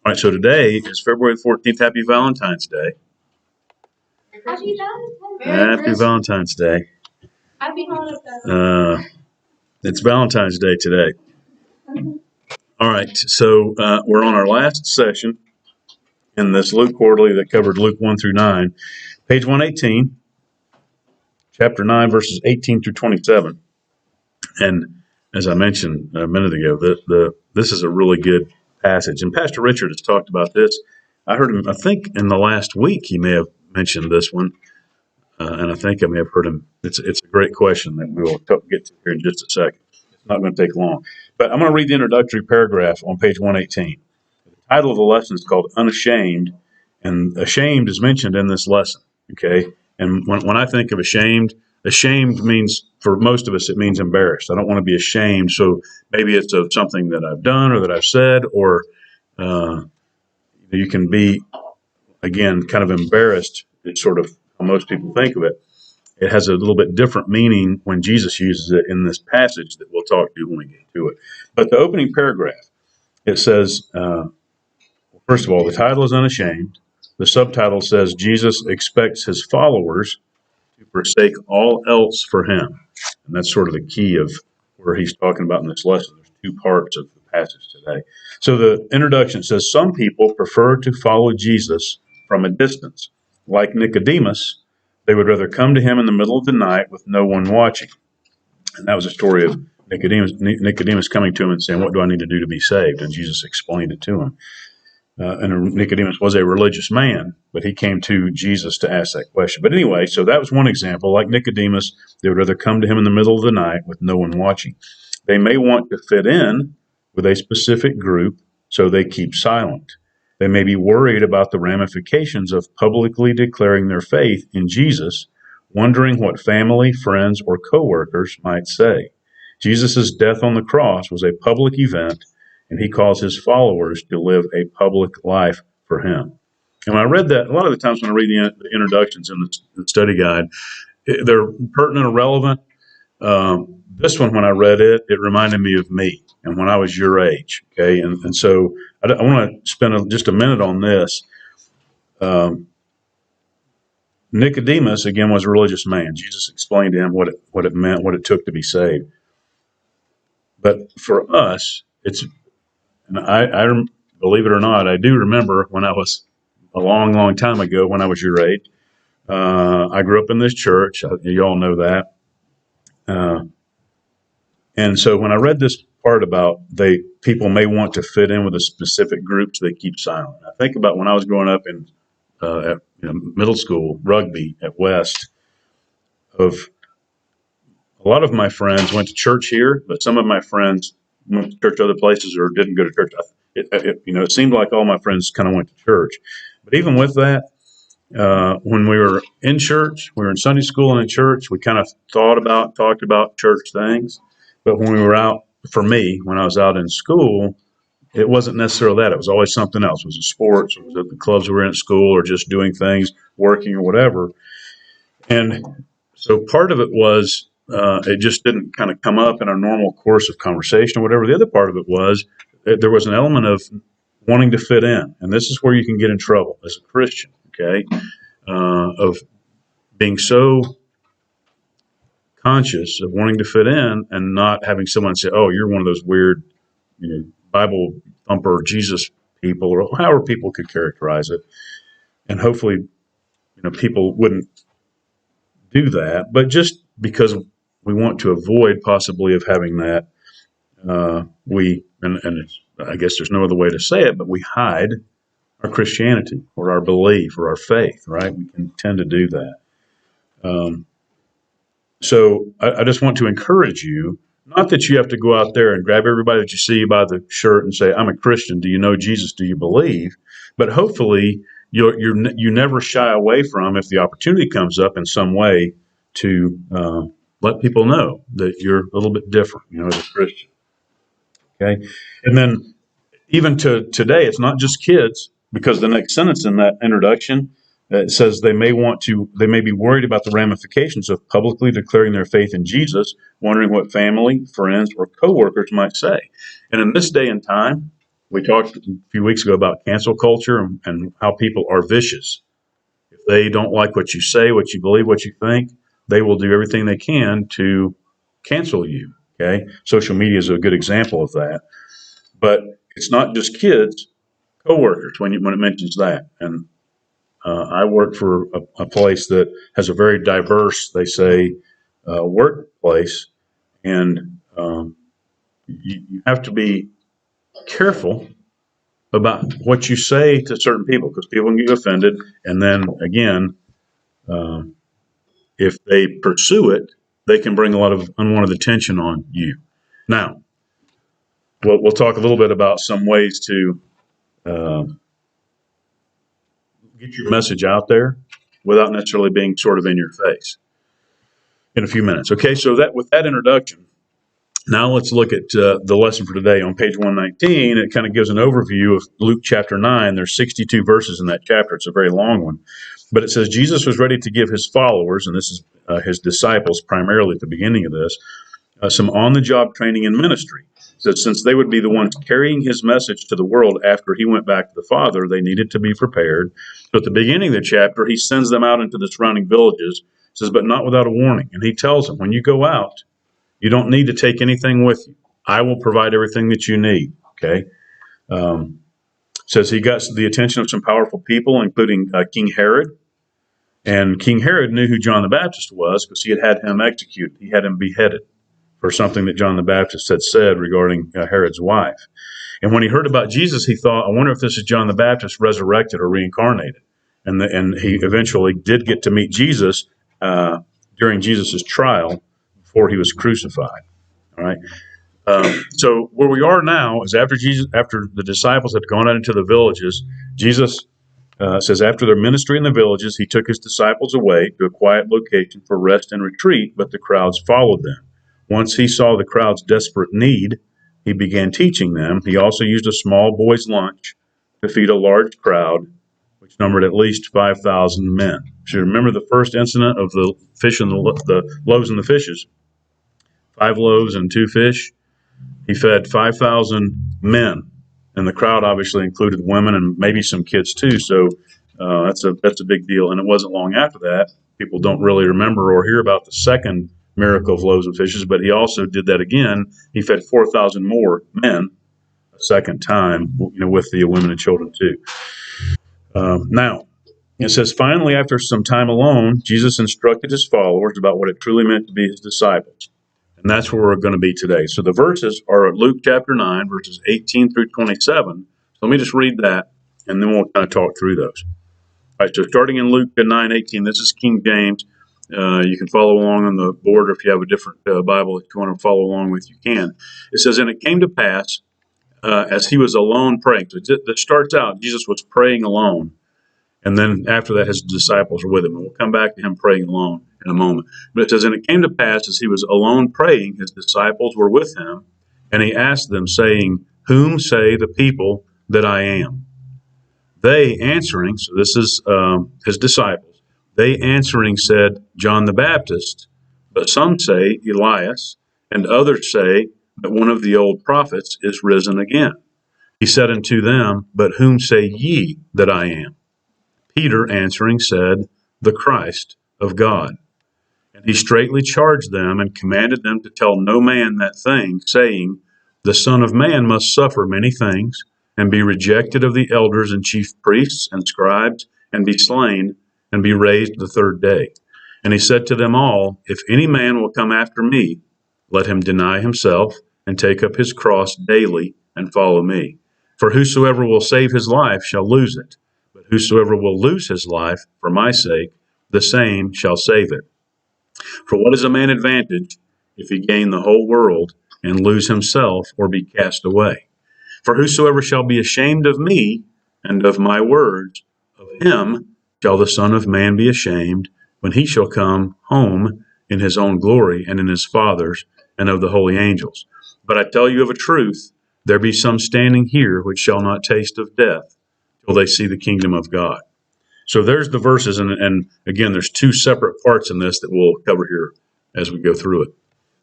All right, so today is February 14th. Happy Valentine's Day. Happy Valentine's Day. Happy Valentine's Day. Happy Hanukkah. It's Valentine's Day today. All right, so we're on our last session in this Luke Quarterly that covered Luke 1 through 9. Page 118, chapter 9, verses 18 through 27. And as I mentioned a minute ago, this is a really good passage. And Pastor Richard has talked about this. I heard him, I think in the last week, he may have mentioned this one. And I think I may have heard him. It's a great question that we will get to here in just a second. It's not going to take long. But I'm going to read the introductory paragraph on page 118. The title of the lesson is called Unashamed, and ashamed is mentioned in this lesson. Okay? And when I think of ashamed means, for most of us, it means embarrassed. I don't want to be ashamed, so maybe it's of something that I've done or that I've said, or you can be, again, kind of embarrassed. It's sort of how most people think of it. It has a little bit different meaning when Jesus uses it in this passage that we'll talk to when we get to it. But the opening paragraph, it says, first of all, the title is Unashamed. The subtitle says, Jesus expects his followers to forsake all else for him. And that's sort of the key of where he's talking about in this lesson. There's two parts of the passage today. So the introduction says, some people prefer to follow Jesus from a distance. Like Nicodemus, they would rather come to him in the middle of the night with no one watching. And that was a story of Nicodemus coming to him and saying, what do I need to do to be saved? And Jesus explained it to him. And Nicodemus was a religious man, but he came to Jesus to ask that question. But anyway, so that was one example. Like Nicodemus, they would rather come to him in the middle of the night with no one watching. They may want to fit in with a specific group, so they keep silent. They may be worried about the ramifications of publicly declaring their faith in Jesus, wondering what family, friends, or coworkers might say. Jesus' death on the cross was a public event, and he calls his followers to live a public life for him. And when I read that, a lot of the times when I read the introductions in the study guide, they're pertinent or relevant. This one, when I read it, it reminded me of me and when I was your age. Okay, and so I want to spend just a minute on this. Nicodemus, again, was a religious man. Jesus explained to him what it meant, what it took to be saved. But for us, and I believe it or not, I do remember when I was a long, long time ago when I was your age. I grew up in this church. You all know that. And so when I read this part about people may want to fit in with a specific group, so they keep silent. I think about when I was growing up in at middle school, rugby at West. A lot of my friends went to church here, but some of my friends went to church other places or didn't go to church. It seemed like all my friends kind of went to church. But even with that, when we were in church, we were in Sunday school and in church, we kind of talked about church things. But when we were out, for me, when I was out in school, it wasn't necessarily that. It was always something else. It was sports, it was at the clubs we were in at school, or just doing things, working or whatever. And so part of it was it just didn't kind of come up in our normal course of conversation or whatever. The other part of it was there was an element of wanting to fit in. And this is where you can get in trouble as a Christian, okay, of being so conscious of wanting to fit in and not having someone say, oh, you're one of those weird, Bible thumper Jesus people, or however people could characterize it. And hopefully, people wouldn't do that. But just because we want to avoid possibly of having that, I guess there's no other way to say it, but we hide our Christianity or our belief or our faith, right? We can tend to do that. So I just want to encourage you, not that you have to go out there and grab everybody that you see by the shirt and say, I'm a Christian. Do you know Jesus? Do you believe? But hopefully you never shy away from, if the opportunity comes up in some way, to let people know that you're a little bit different, as a Christian. Okay. And then even to today, it's not just kids, because the next sentence in that introduction, it says they may be worried about the ramifications of publicly declaring their faith in Jesus, wondering what family, friends, or coworkers might say. And in this day and time, We talked a few weeks ago about cancel culture and how people are vicious. If they don't like what you say, what you believe, what you think, they will do everything they can to cancel you. Okay. Social media is a good example of that. But it's not just kids, coworkers, when it mentions that. And I work for a place that has a very diverse, they say, workplace. And you have to be careful about what you say to certain people because people can get offended. And then again, if they pursue it, they can bring a lot of unwanted attention on you. Now, we'll talk a little bit about some ways to get your message out there without necessarily being sort of in your face in a few minutes. Okay, so that with that introduction, now let's look at the lesson for today on page 119. It kind of gives an overview of Luke chapter 9. There's 62 verses in that chapter. It's a very long one. But it says Jesus was ready to give his followers, and this is his disciples primarily at the beginning of this, some on-the-job training in ministry. So since they would be the ones carrying his message to the world after he went back to the Father, they needed to be prepared. So at the beginning of the chapter, he sends them out into the surrounding villages, says, but not without a warning. And he tells them, when you go out, you don't need to take anything with you. I will provide everything that you need. Okay. Says he got the attention of some powerful people, including King Herod. And King Herod knew who John the Baptist was because he had him executed. He had him beheaded for something that John the Baptist had said regarding Herod's wife. And when he heard about Jesus, he thought, I wonder if this is John the Baptist resurrected or reincarnated. And he eventually did get to meet Jesus during Jesus' trial before he was crucified. All right. So where we are now is after the disciples had gone out into the villages, Jesus says after their ministry in the villages, he took his disciples away to a quiet location for rest and retreat, but the crowds followed them. Once he saw the crowd's desperate need, he began teaching them. He also used a small boy's lunch to feed a large crowd, which numbered at least 5,000 men. So you remember the first incident of the fish and the loaves and the fishes. 5 loaves and 2 fish. He fed 5,000 men, and the crowd obviously included women and maybe some kids too. So that's a big deal. And it wasn't long after that. People don't really remember or hear about the second miracle of loaves and fishes, but he also did that again. He fed 4,000 more men a second time, with the women and children too. Now, it says, finally, after some time alone, Jesus instructed his followers about what it truly meant to be his disciples. And that's where we're going to be today. So the verses are Luke chapter 9, verses 18 through 27. So let me just read that, and then we'll kind of talk through those. All right, so starting in Luke 9:18, this is King James. You can follow along on the board, or if you have a different Bible that you want to follow along with, you can. It says, and it came to pass, as he was alone praying. So it starts out, Jesus was praying alone. And then after that, his disciples were with him. And we'll come back to him praying alone in a moment. But it says, and it came to pass, as he was alone praying, his disciples were with him. And he asked them, saying, whom say the people that I am? They answering, so this is his disciples, they answering said, John the Baptist. But some say Elias, and others say that one of the old prophets is risen again. He said unto them, but whom say ye that I am? Peter answering said, the Christ of God. And he straitly charged them and commanded them to tell no man that thing, saying, the Son of Man must suffer many things, and be rejected of the elders and chief priests and scribes, and be slain, and be raised the third day. And he said to them all, if any man will come after me, let him deny himself, and take up his cross daily, and follow me. For whosoever will save his life shall lose it. But whosoever will lose his life for my sake, the same shall save it. For what is a man advantage if he gain the whole world and lose himself or be cast away? For whosoever shall be ashamed of me and of my words, of him shall the Son of Man be ashamed when he shall come home in his own glory and in his Father's and of the holy angels. But I tell you of a truth, there be some standing here which shall not taste of death till they see the kingdom of God. So there's the verses, and again, there's 2 separate parts in this that we'll cover here as we go through it.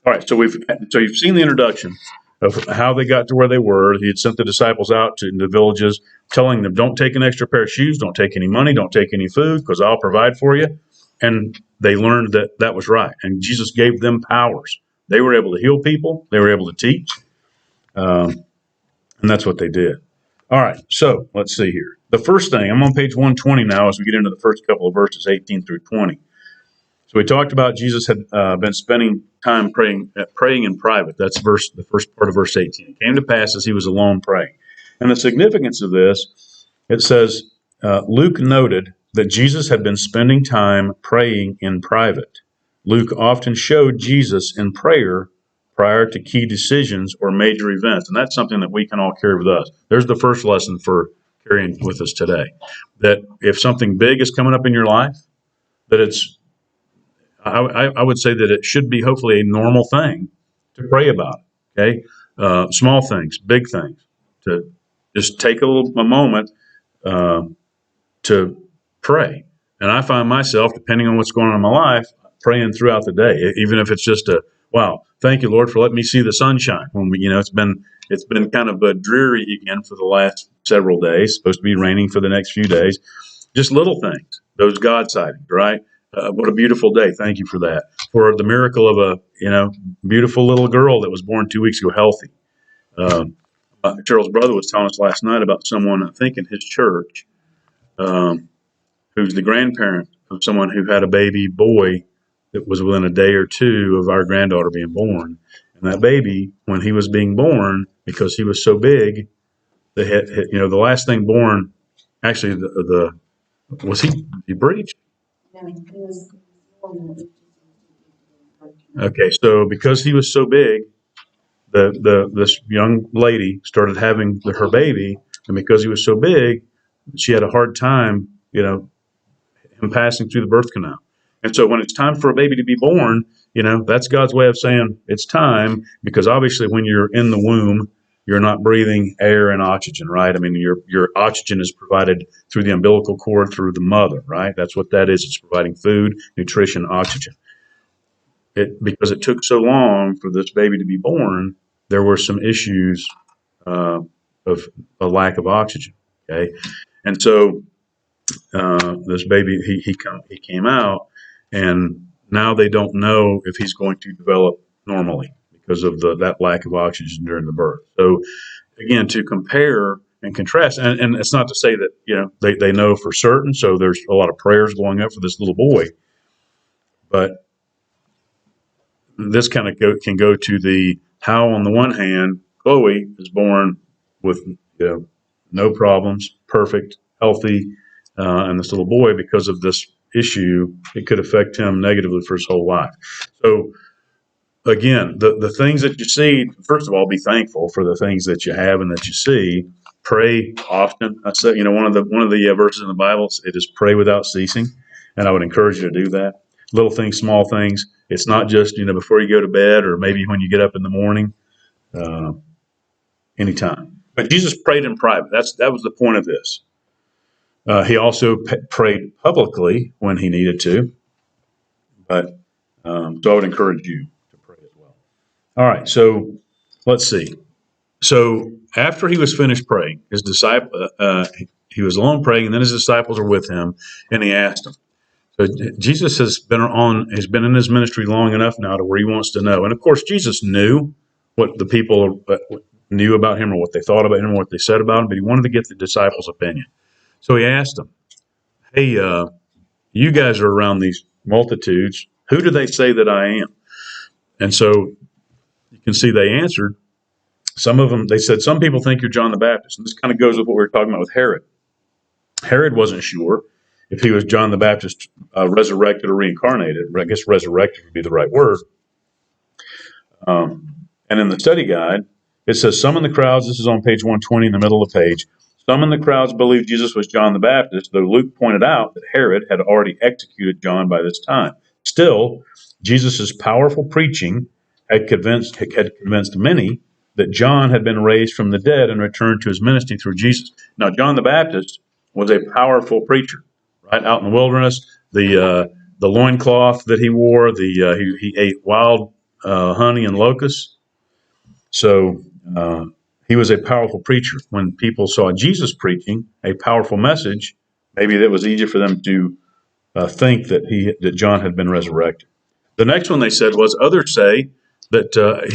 All right, so you've seen the introduction of how they got to where they were. He had sent the disciples out to the villages, telling them, don't take an extra pair of shoes, don't take any money, don't take any food, because I'll provide for you. And they learned that that was right. And Jesus gave them powers. They were able to heal people. They were able to teach. And that's what they did. All right, so let's see here. The first thing, I'm on page 120 now as we get into the first couple of verses, 18 through 20. So we talked about Jesus had been spending time praying in private. That's the first part of verse 18. It came to pass as he was alone praying. And the significance of this, it says, Luke noted that Jesus had been spending time praying in private. Luke often showed Jesus in prayer prior to key decisions or major events. And that's something that we can all carry with us. There's the first lesson for carrying with us today. That if something big is coming up in your life, that I would say that it should be hopefully a normal thing to pray about. Okay, small things, big things, to just take a moment to pray. And I find myself, depending on what's going on in my life, praying throughout the day, even if it's just wow, thank you, Lord, for letting me see the sunshine. When it's been kind of dreary again for the last several days. Supposed to be raining for the next few days. Just little things, those God sightings, right? What a beautiful day. Thank you for that. For the miracle of a, beautiful little girl that was born 2 weeks ago, healthy. Charles' brother was telling us last night about someone, I think, in his church, who's the grandparent of someone who had a baby boy that was within a day or two of our granddaughter being born. And that baby, when he was being born, because he was so big, the last thing born, actually, he breached? Okay, so because he was so big, this young lady started having her baby, and because he was so big, she had a hard time, him passing through the birth canal. And so when it's time for a baby to be born, that's God's way of saying it's time, because obviously when you're in the womb, you're not breathing air and oxygen, right? I mean, your oxygen is provided through the umbilical cord, through the mother, right? That's what that is. It's providing food, nutrition, oxygen. Because it took so long for this baby to be born, there were some issues of a lack of oxygen, okay? And so this baby, he came out, and now they don't know if he's going to develop normally because of that lack of oxygen during the birth. So again, to compare and contrast, and it's not to say that they know for certain. So there's a lot of prayers going up for this little boy, but this kind of can go to the how. On the one hand, Chloe is born with no problems, perfect, healthy, and this little boy, because of this issue, it could affect him negatively for his whole life. So again, the things that you see, first of all, be thankful for the things that you have and that you see. Pray often. I say, one of the verses in the Bible, it is pray without ceasing, and I would encourage you to do that. Little things, small things. It's not just before you go to bed or maybe when you get up in the morning. Anytime. But Jesus prayed in private. That was the point of this. He also prayed publicly when he needed to. But so I would encourage you to pray as well. All right, so let's see. So after he was finished praying, his disciple, he was alone praying, and then his disciples were with him, and he asked them. So Jesus has been in his ministry long enough now to where he wants to know. And of course, Jesus knew what the people knew about him, or what they thought about him, or what they said about him, but he wanted to get the disciples' opinion. So he asked them, hey, you guys are around these multitudes. Who do they say that I am? And so you can see they answered. Some of them, they said, some people think you're John the Baptist. And this kind of goes with what we were talking about with Herod. Herod wasn't sure if he was John the Baptist resurrected or reincarnated. I guess resurrected would be the right word. And in the study guide, it says, some in the crowds, this is on page 120 in the middle of the page, some in the crowds believed Jesus was John the Baptist, though Luke pointed out that Herod had already executed John by this time. Still, Jesus' powerful preaching had convinced many that John had been raised from the dead and returned to his ministry through Jesus. Now, John the Baptist was a powerful preacher, right? Out in the wilderness, the loincloth that he wore, he ate wild honey and locusts. So He was a powerful preacher. When people saw Jesus preaching a powerful message, maybe that was easier for them to think that John had been resurrected. The next one they said was, others say that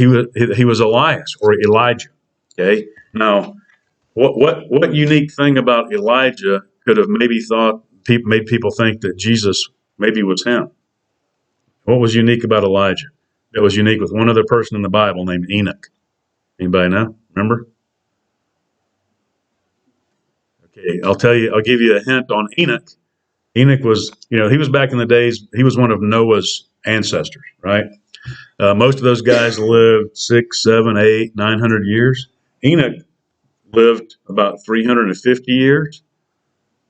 he was Elias or Elijah. Okay, now what unique thing about Elijah could have made people think that Jesus maybe was him? What was unique about Elijah? That was unique with one other person in the Bible named Enoch. Anybody know? Remember? Okay, I'll give you a hint on Enoch. Enoch was, he was back in the days, he was one of Noah's ancestors, right? Most of those guys lived 6, 7, 8, 900 years. Enoch lived about 350 years.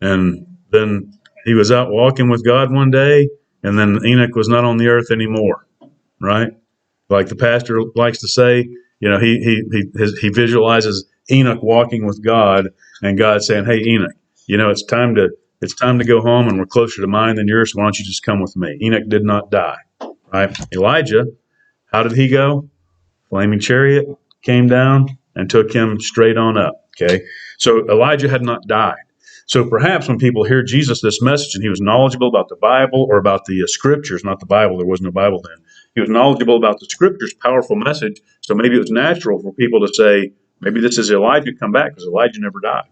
And then he was out walking with God one day, and then Enoch was not on the earth anymore, right? Like the pastor likes to say, he visualizes Enoch walking with God, and God saying, "Hey, Enoch, it's time to go home, and we're closer to mine than yours. So why don't you just come with me?" Enoch did not die, right? Elijah, how did he go? Flaming chariot came down and took him straight on up. Okay, so Elijah had not died. So perhaps when people hear Jesus this message, and he was knowledgeable about the Bible or about the scriptures, not the Bible, there was no Bible then. He was knowledgeable about the scriptures, powerful message. So maybe it was natural for people to say, maybe this is Elijah come back, because Elijah never died.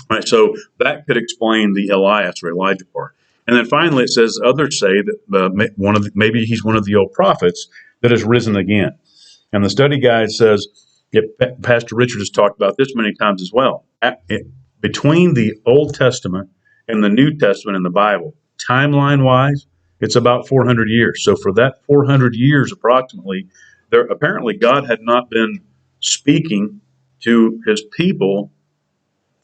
All right, so that could explain the Elias or Elijah part. And then finally, it says others say that maybe he's one of the old prophets that has risen again. And the study guide says, Pastor Richard has talked about this many times as well. Between the Old Testament and the New Testament in the Bible, timeline-wise, it's about 400 years. So for that 400 years approximately, apparently God had not been speaking to his people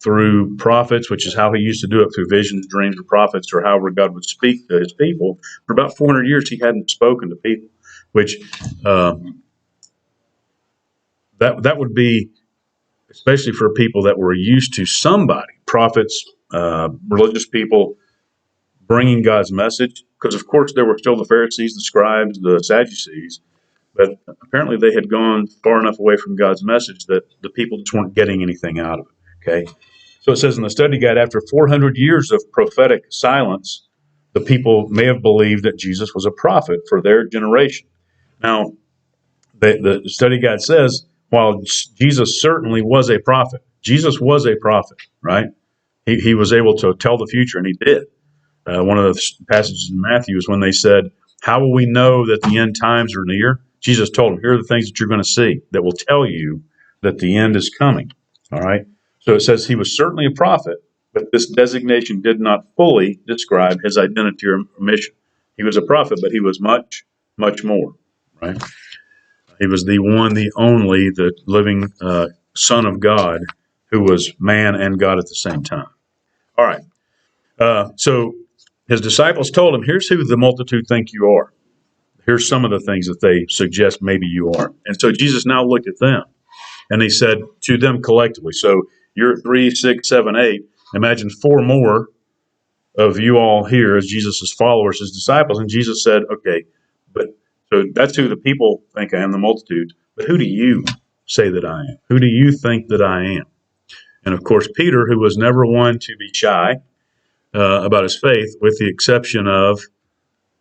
through prophets, which is how he used to do it, through visions, dreams, or prophets, or however God would speak to his people. For about 400 years, he hadn't spoken to people, which that would be, especially for people that were used to somebody, prophets, religious people, bringing God's message. Because, of course, there were still the Pharisees, the scribes, the Sadducees, but apparently they had gone far enough away from God's message that the people just weren't getting anything out of it, okay? So it says in the study guide, after 400 years of prophetic silence, the people may have believed that Jesus was a prophet for their generation. Now, the study guide says, while Jesus certainly was a prophet, Jesus was a prophet, right? He was able to tell the future, and he did. One of the passages in Matthew is when they said, "How will we know that the end times are near?" Jesus told them, "Here are the things that you're going to see that will tell you that the end is coming." All right? So it says he was certainly a prophet, but this designation did not fully describe his identity or mission. He was a prophet, but he was much, much more, right? He was the one, the only, the living Son of God who was man and God at the same time. All right. So his disciples told him, "Here's who the multitude think you are. Here's some of the things that they suggest maybe you are." And so Jesus now looked at them, and he said to them collectively, so you're 3, 6, 7, 8. Imagine 4 more of you all here as Jesus' followers, his disciples. And Jesus said, "Okay, but so that's who the people think I am, the multitude. But who do you say that I am? Who do you think that I am?" And of course, Peter, who was never one to be shy about his faith, with the exception of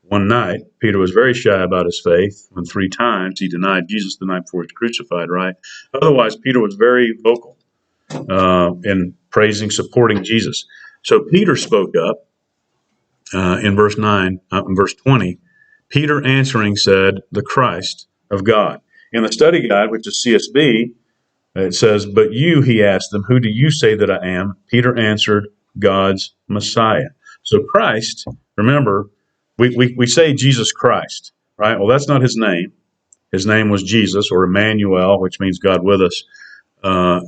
one night, Peter was very shy about his faith when 3 times he denied Jesus the night before he was crucified, right? Otherwise, Peter was very vocal in praising, supporting Jesus. So Peter spoke up in verse 20. Peter answering said, "The Christ of God." In the study guide, which is CSB, it says, "But you," he asked them, "who do you say that I am?" Peter answered, "God's Messiah." So Christ, remember, we say Jesus Christ, right? Well, that's not his name. His name was Jesus, or Emmanuel, which means God with us.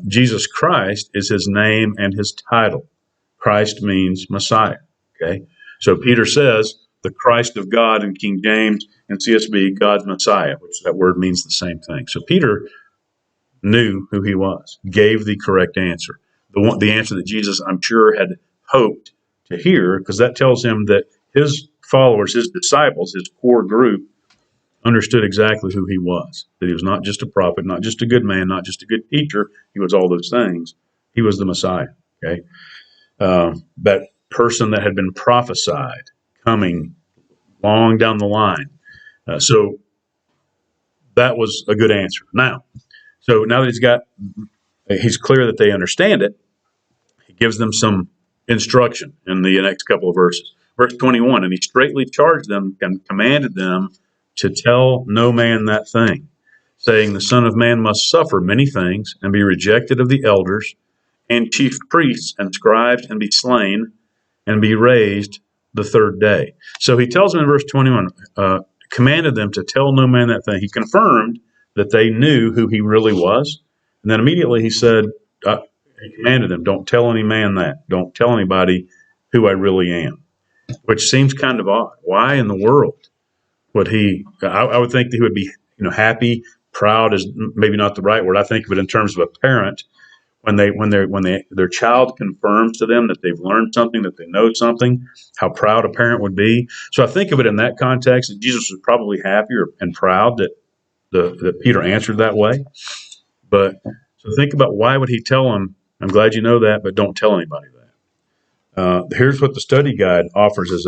Jesus Christ is his name and his title. Christ means Messiah, okay? So Peter says, "The Christ of God" in King James, and CSB, God's Messiah, which that word means the same thing. So Peter knew who he was, gave the correct answer. The answer that Jesus, I'm sure, had hoped to hear, because that tells him that his followers, his disciples, his core group, understood exactly who he was, that he was not just a prophet, not just a good man, not just a good teacher. He was all those things. He was the Messiah. Okay. That person that had been prophesied coming long down the line. So that was a good answer. Now that he's clear that they understand it, he gives them some instruction in the next couple of verses. Verse 21, and he straightly charged them and commanded them to tell no man that thing, saying, the Son of Man must suffer many things and be rejected of the elders and chief priests and scribes and be slain and be raised the third day. So he tells them in verse 21, commanded them to tell no man that thing. He confirmed that they knew who he really was. And then immediately he said, he commanded them, don't tell any man that. Don't tell anybody who I really am, which seems kind of odd. Why in the world would he? I would think that he would be, happy. Proud is maybe not the right word. I think of it in terms of a parent when their child confirms to them that they've learned something, that they know something, how proud a parent would be. So I think of it in that context that Jesus was probably happier and proud that Peter answered that way. But so think about, why would he tell them, I'm glad you know that, but don't tell anybody that. Here's what the study guide offers as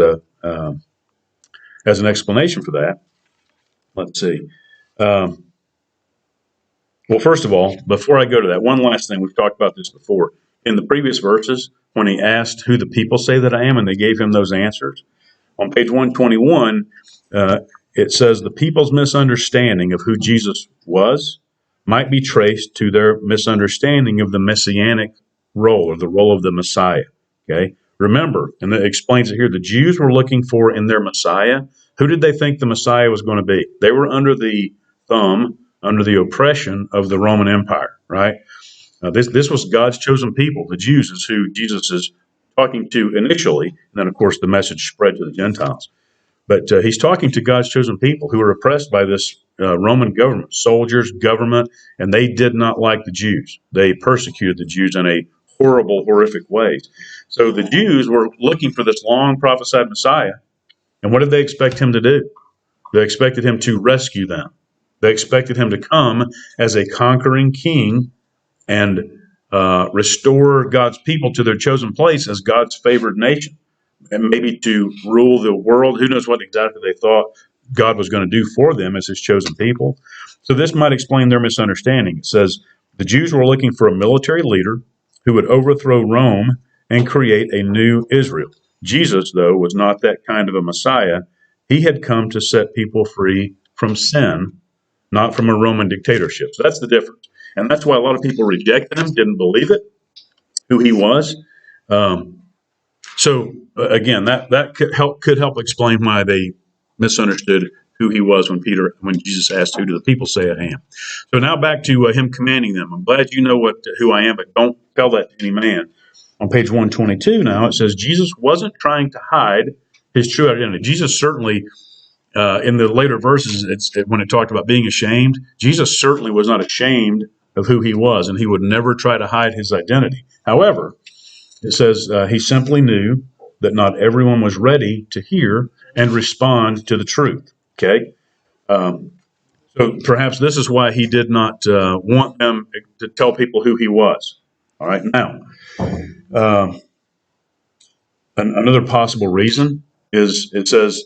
an explanation for that. Let's see. Well, first of all, before I go to that, one last thing. We've talked about this before. In the previous verses, when he asked who the people say that I am, and they gave him those answers, on page 121, it says the people's misunderstanding of who Jesus was might be traced to their misunderstanding of the messianic role, or the role of the Messiah. Okay? Remember, and it explains it here, the Jews were looking for in their Messiah, who did they think the Messiah was going to be? They were under the thumb, under the oppression of the Roman Empire, right? This was God's chosen people. The Jews is who Jesus is talking to initially, and then, of course, the message spread to the Gentiles. But he's talking to God's chosen people who were oppressed by this Roman government, soldiers, government, and they did not like the Jews. They persecuted the Jews in a horrible, horrific way. So the Jews were looking for this long prophesied Messiah, and what did they expect him to do? They expected him to rescue them. They expected him to come as a conquering king and restore God's people to their chosen place as God's favored nation, and maybe to rule the world. Who knows what exactly they thought God was going to do for them as his chosen people. So this might explain their misunderstanding. It says the Jews were looking for a military leader who would overthrow Rome and create a new Israel. Jesus, though, was not that kind of a Messiah. He had come to set people free from sin, not from a Roman dictatorship. So that's the difference. And that's why a lot of people rejected him, didn't believe it, who he was. So again, that could help explain why they misunderstood who he was when Jesus asked, who do the people say I am? So now back to him commanding them. I'm glad you know who I am, but don't tell that to any man. On page 122 now, it says Jesus wasn't trying to hide his true identity. Jesus certainly, in the later verses, when it talked about being ashamed, Jesus certainly was not ashamed of who he was, and he would never try to hide his identity. However, it says he simply knew that not everyone was ready to hear and respond to the truth. Okay? So perhaps this is why he did not want them to tell people who he was. All right, now, another possible reason is it says,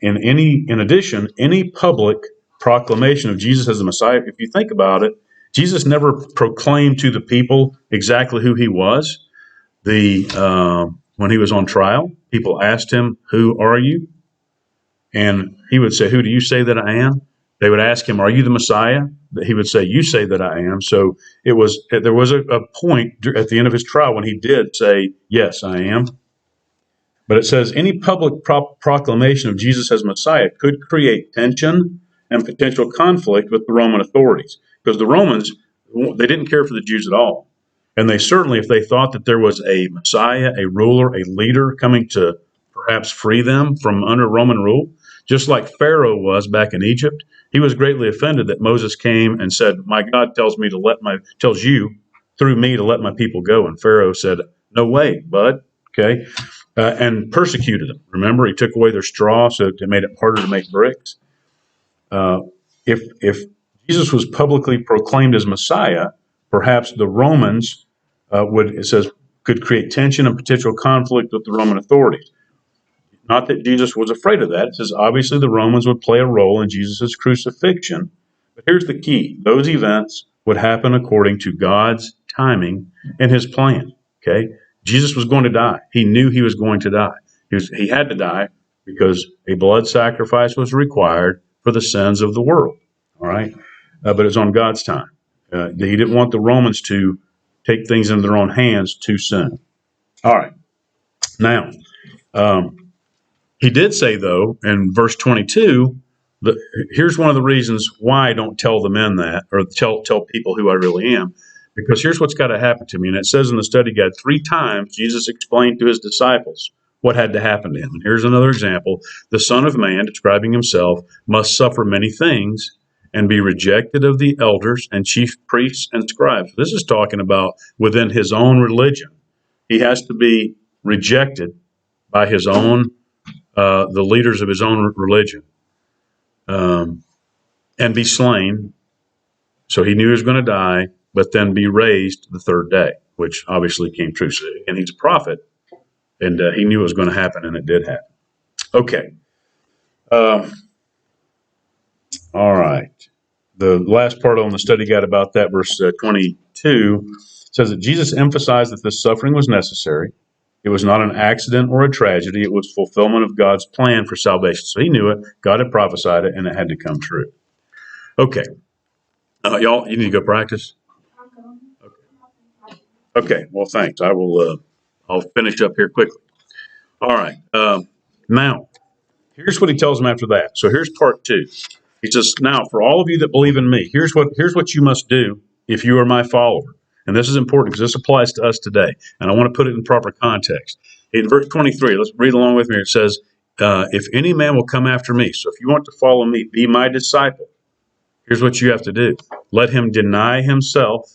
in addition, any public proclamation of Jesus as the Messiah, if you think about it, Jesus never proclaimed to the people exactly who he was. When he was on trial, people asked him, "Who are you?" And he would say, "Who do you say that I am?" They would ask him, "Are you the Messiah?" He would say, "You say that I am." So there was a point at the end of his trial when he did say, "Yes, I am." But it says any public proclamation of Jesus as Messiah could create tension and potential conflict with the Roman authorities, because the Romans, they didn't care for the Jews at all. And they certainly, if they thought that there was a Messiah, a ruler, a leader coming to perhaps free them from under Roman rule, just like Pharaoh was back in Egypt, he was greatly offended that Moses came and said, "My God tells you through me to let my people go." And Pharaoh said, "No way, bud." Okay, and persecuted them. Remember, he took away their straw, so it made it harder to make bricks. if Jesus was publicly proclaimed as Messiah, perhaps the Romans it says, could create tension and potential conflict with the Roman authorities. Not that Jesus was afraid of that. It says obviously the Romans would play a role in Jesus' crucifixion. But here's the key. Those events would happen according to God's timing and his plan. Okay? Jesus was going to die. He knew he was going to die. He had to die because a blood sacrifice was required for the sins of the world. All right? But it's on God's time. He didn't want the Romans to take things into their own hands too soon. All right. Now, he did say, though, in verse 22, here's one of the reasons why I don't tell the men that, or tell people who I really am, because here's what's got to happen to me. And it says in the study guide 3 times, Jesus explained to his disciples what had to happen to him. And here's another example. The Son of Man, describing himself, must suffer many things and be rejected of the elders and chief priests and scribes. This is talking about within his own religion. He has to be rejected by his own the leaders of his own religion, and be slain. So he knew he was going to die, but then be raised the 3rd day, which obviously came true. So, and he's a prophet, and he knew it was going to happen, and it did happen. Okay. All right. The last part on the study guide about that, verse 22, says that Jesus emphasized that this suffering was necessary. It was not an accident or a tragedy. It was fulfillment of God's plan for salvation. So he knew it. God had prophesied it, and it had to come true. Okay. Y'all, you need to go practice? Okay. Well, thanks. I'll finish up here quickly. All right. Now, here's what he tells them after that. So here's part 2. He says, now, for all of you that believe in me, here's what you must do if you are my follower. And this is important because this applies to us today. And I want to put it in proper context. In verse 23, let's read along with me. It says, if any man will come after me. So if you want to follow me, be my disciple. Here's what you have to do. Let him deny himself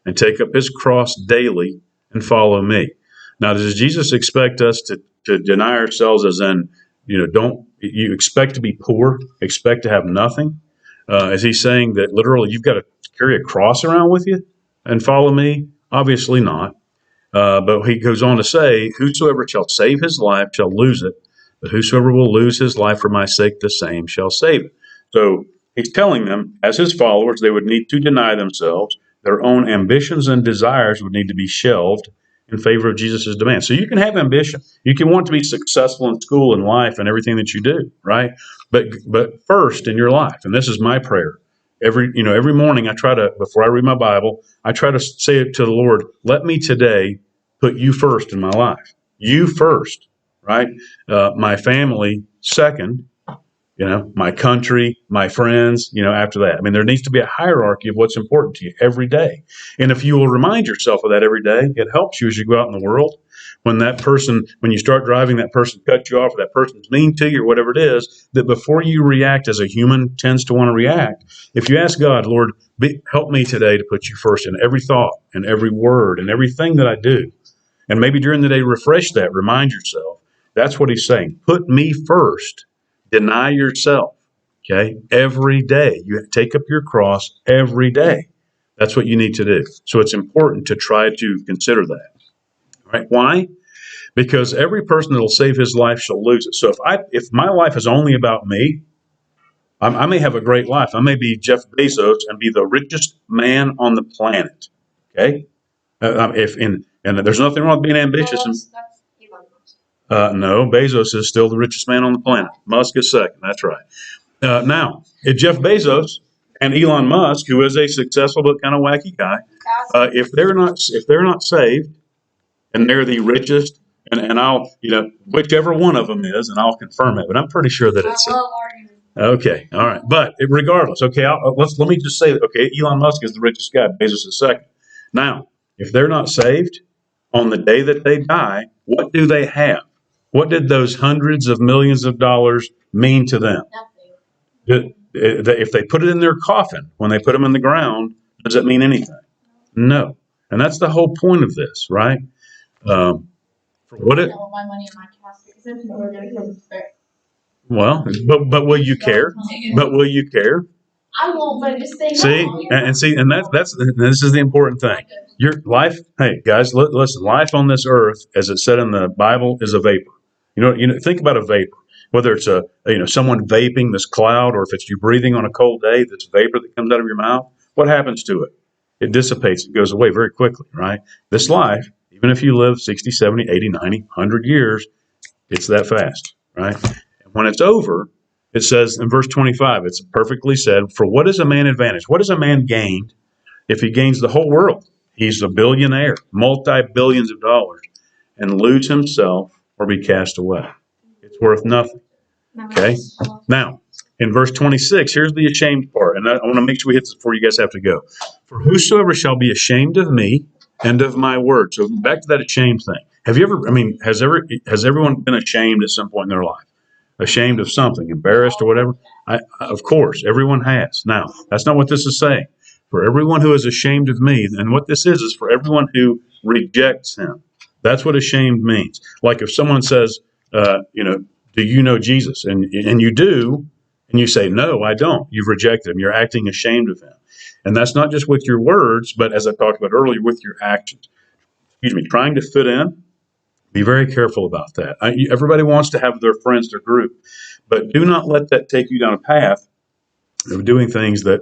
and take up his cross daily and follow me. Now, does Jesus expect us to deny ourselves as in, don't you expect to be poor, expect to have nothing? Is he saying that literally you've got to carry a cross around with you and follow me? Obviously not. But he goes on to say, whosoever shall save his life shall lose it, but whosoever will lose his life for my sake, the same shall save it. So he's telling them, as his followers, they would need to deny themselves. Their own ambitions and desires would need to be shelved in favor of Jesus' demands. So you can have ambition. You can want to be successful in school and life and everything that you do, right? But first in your life, and this is my prayer, every morning before I read my Bible, I try to say it to the Lord, let me today put you first in my life. You first, right? My family second, my country, my friends, after that. I mean, there needs to be a hierarchy of what's important to you every day. And if you will remind yourself of that every day, it helps you as you go out in the world. When you start driving, that person cuts you off, or that person's mean to you, or whatever it is, that before you react as a human tends to want to react, if you ask God, Lord, help me today to put you first in every thought and every word and everything that I do. And maybe during the day, refresh that, remind yourself. That's what he's saying. Put me first. Deny yourself, okay? Every day. You take up your cross every day. That's what you need to do. So it's important to try to consider that. All right? Why? Because every person that will save his life shall lose it. So if my life is only about me, I may have a great life. I may be Jeff Bezos and be the richest man on the planet, okay? And there's nothing wrong with being ambitious. No, Bezos is still the richest man on the planet. Musk is second. That's right. Now, if Jeff Bezos and Elon Musk, who is a successful but kind of wacky guy, if they're not saved, and they're the richest, and I'll whichever one of them is, and I'll confirm it, but I'm pretty sure that it's okay. All right, but regardless, okay, let me just say that. Okay, Elon Musk is the richest guy. Bezos is second. Now, if they're not saved on the day that they die, what do they have? What did those hundreds of millions of dollars mean to them? Nothing. If they put it in their coffin, when they put them in the ground, does it mean anything? No. And that's the whole point of this, right? My money in my casket because then people are going to go Well, but will you care? But will you care? I won't, but just say See, no. and see, and that's this is the important thing. Your life, hey guys, listen. Life on this earth, as it said in the Bible, is a vapor. Think about a vapor. Whether it's someone vaping this cloud, or if it's you breathing on a cold day, this vapor that comes out of your mouth. What happens to it? It dissipates. It goes away very quickly, right? This life, even if you live 60, 70, 80, 90, 100 years, it's that fast, right? And when it's over, it says in verse 25, it's perfectly said, for what is a man advantage? What does a man gain if he gains the whole world? He's a billionaire, multi-billions of dollars, and lose himself or be cast away. It's worth nothing. Okay? Now, in verse 26, here's the ashamed part. And I want to make sure we hit this before you guys have to go. For whosoever shall be ashamed of me and of my word. So back to that ashamed thing. Have you ever, has everyone been ashamed at some point in their life? Ashamed of something, embarrassed or whatever? Of course, everyone has. Now, that's not what this is saying. For everyone who is ashamed of me, and what this is for everyone who rejects him. That's what ashamed means. Like if someone says, do you know Jesus? And you do, and you say, no, I don't. You've rejected him. You're acting ashamed of him. And that's not just with your words, but as I talked about earlier, with your actions. Trying to fit in. Be very careful about that. Everybody wants to have their friends, their group, but do not let that take you down a path of doing things that,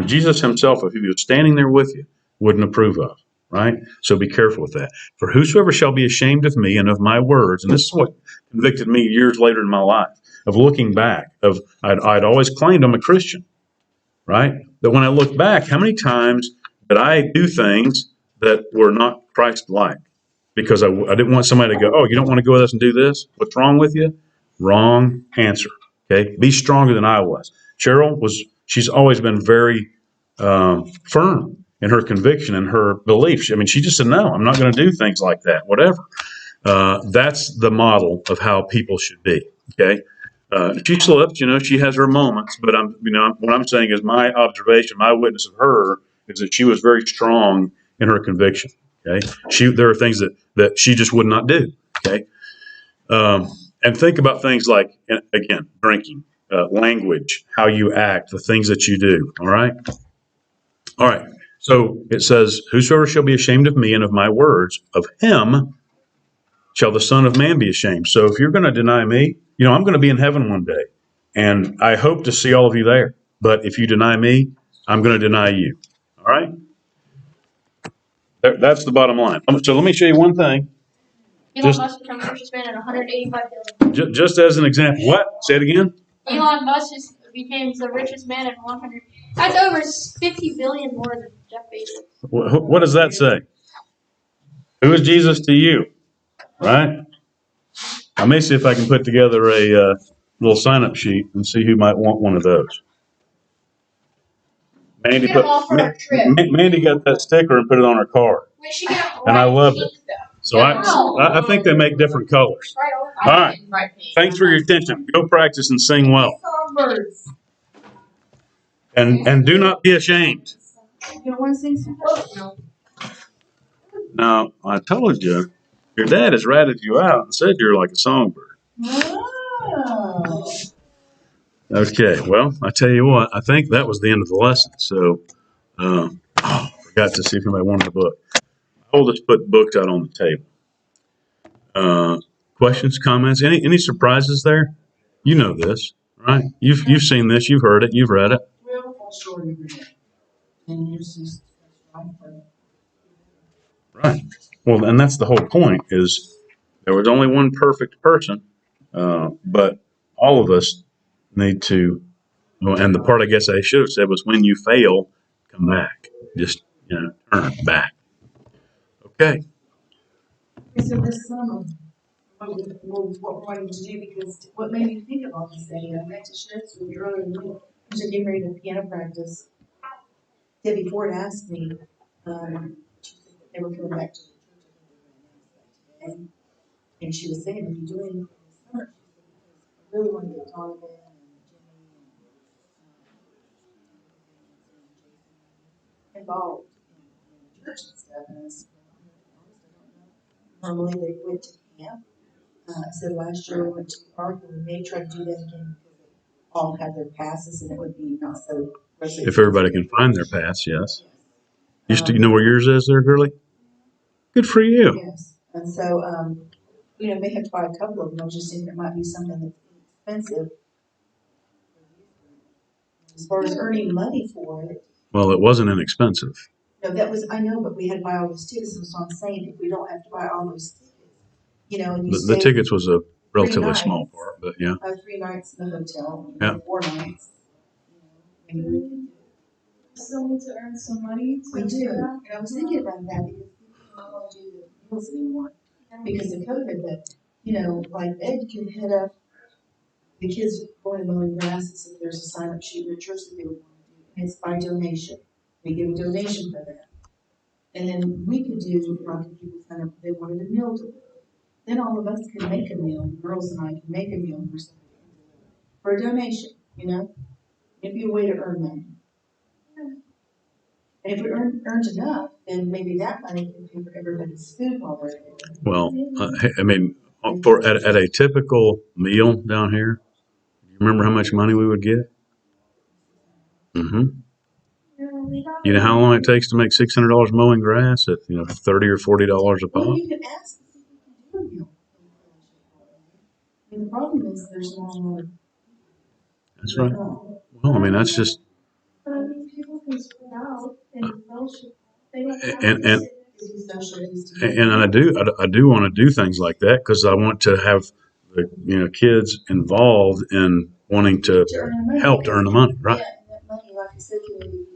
Jesus himself, if he was standing there with you, wouldn't approve of, right? So be careful with that. For whosoever shall be ashamed of me and of my words, and this is what convicted me years later in my life, of looking back, I'd always claimed I'm a Christian, right? That when I look back, how many times did I do things that were not Christ-like? Because I didn't want somebody to go, oh, you don't want to go with us and do this? What's wrong with you? Wrong answer. Okay, be stronger than I was. She's always been very firm in her conviction and her beliefs. She just said, no, I'm not going to do things like that, whatever. That's the model of how people should be. Okay. She slipped, she has her moments, but what I'm saying is my observation, my witness of her is that she was very strong in her conviction. Okay. There are things that she just would not do. Okay. And think about things like, again, drinking, language, how you act, the things that you do. All right. All right. So it says, whosoever shall be ashamed of me and of my words, of him shall the Son of Man be ashamed. So if you're going to deny me, I'm going to be in heaven one day. And I hope to see all of you there. But if you deny me, I'm going to deny you. All right? That's the bottom line. So let me show you one thing. Elon Musk became the richest man at 185 billion. Just as an example. What? Say it again. Elon Musk became the richest man at 100. That's over 50 billion more than Jeff Bezos. What does that say? Who is Jesus to you? Right? I may see if I can put together a little sign-up sheet and see who might want one of those. Mandy Mandy got that sticker and put it on her car, and I loved it. So I think they make different colors. All right. Thanks for your attention. Go practice and sing well. And do not be ashamed. You don't want to sing some? No. Now, I told you, your dad has ratted you out and said you're like a songbird. Oh. Okay, well, I tell you what, I think that was the end of the lesson. So, forgot to see if anybody wanted a book. I'll just put books out on the table. Questions, comments, any surprises there? You know this, right? You've seen this, you've heard it, you've read it. Right. Well, and that's the whole point is there was only one perfect person, but all of us need to, and the part I guess I should have said was when you fail, come back. Just, turn back. Okay. So this summer, what we're wanting to do, because what made me think about this day, I meant to share this with you earlier in the week, because you're getting ready to piano practice. Debbie Ford asked me, they were coming back to the church today, and she was saying, are you doing this summer? I really want to get Donovan and Jimmy and involved in the church and stuff, and I said, well, I don't know. Normally they went to camp, So last year we went to the park and we may try to do that again because they all have their passes and it would be not so. If everybody can find their pass, yes. Yes. You know where yours is there, girly? Good for you. Yes, and so, may have to buy a couple of them, I was just thinking it might be something that's expensive. As far as earning money for it, Well, it wasn't inexpensive. no, that was, I know, but we had to buy all those tickets, and so I'm saying, if we don't have to buy all those tickets, and you The stay. tickets was a relatively nights. small part, but yeah. 3 nights in the hotel, Yeah. 4 nights. Maybe Still need to earn some money. we do, and I was thinking about that because people don't want to do the meals anymore because of COVID, but, like Ed can hit up the kids going to mowing grass, and so there's a sign up sheet in the church that they would want to do, and it's by donation. We give a donation for that. And then we could do, like, if people sign up, they wanted a meal delivered. Then all of us could make a meal, the girls and I can make a meal for somebody for a donation, It'd be a way to earn money. And if we earned enough, then maybe that money can pay for everybody's food while we're there. Well, I mean, at a typical meal down here, you remember how much money we would get? Mm-hmm. You know how long it takes to make $600 mowing grass at $30 or $40 a Well, pop? you can ask if you can do a meal. And the problem is there's no more. That's right. Well, I mean, that's just But I mean, people can spread out and fellowship. They don't have And- to and- sit and I do want to do things like that because I want to have the kids involved in wanting to to earn the money. help to earn the money, right? Yeah, and that money, like I said, can maybe be